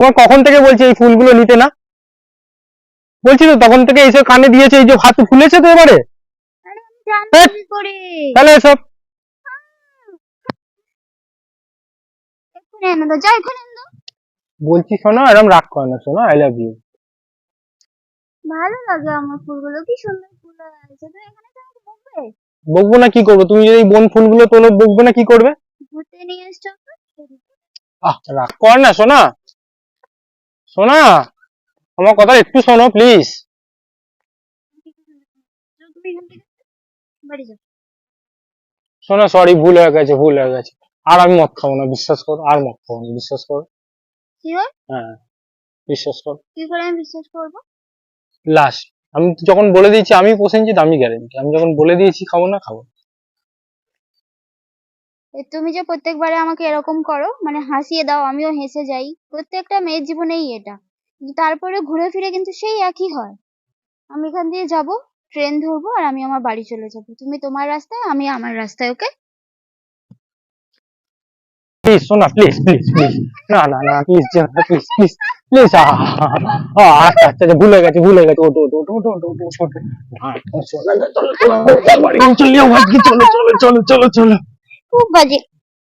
তোমার কখন থেকে বলছি এই ফুলগুলো নিতে না, বলছি তো তখন থেকে এসে কানে দিয়েছে, এই যে হাত ফুলেছে তো এবারে। আরে আমি জানবো কি করে? তাহলে এসব এক্ষুনি এনে দাও, যাও এক্ষুনি এনে দাও। বলছি শোনো, এরকম রাগ করে না, শোনো আই লাভ ইউ। ভালো লাগে আমার ফুলগুলো, কি সুন্দর ফুল আছে। তুমি এখানে তো আমাকে বকবে? বকবো না কি করবো, তুমি যদি এই বন ফুলগুলো তোলো বকবো না কি করবে? ঘুরতে নিয়ে এসছো তো? রাগ কর না সোনা, সোনা আমার কথা একটু শোনো প্লিজ। তুমি এখান থেকে বাড়ি যাও। শোনো সরি, ভুল হয়ে গেছে, ভুল হয়ে গেছে। আর আমি মদ খাবো না, বিশ্বাস করো, আর মদ খাবো না, বিশ্বাস করো। শিওর? হ্যাঁ বিশ্বাস করো। কি করে আমি বিশ্বাস করবো? লাস্ট, আমি যখন বলে দিয়েছি আমি প্রসেনজিৎ, আমি গ্যারেন্টি, আমি যখন বলে দিয়েছি খাবো না খাবো না। তুমি যে প্রত্যেকবারে আমাকে এরকম করো, মানে হাসিয়ে দাও, আমিও হেসে যাই, প্রত্যেকটা মেয়ের জীবনেই এটা, কিন্তু তারপরে ঘুরে ফিরে কিন্তু সেই একই হয়। আমি এখান দিয়ে যাব, ট্রেন ধরবো আর আমি আমার বাড়ি চলে যাব, তুমি তোমার রাস্তায়, আমি আমার রাস্তায়। ওকে? প্লিজ সোনা, প্লিজ প্লিজ প্লিজ, না না না প্লিজ প্লিজ প্লিজ প্লিজ। আচ্ছা আচ্ছা আচ্ছা, ভুলে গেছে, ভুলে গেছে, ওটো ওটো ওটো ওটো ওটো ওটো ওটো। সোনা চলো চলো, বাড়ি চলে যাও আজকে, চলো চলো চলো চলো চলো। খুব বাজে।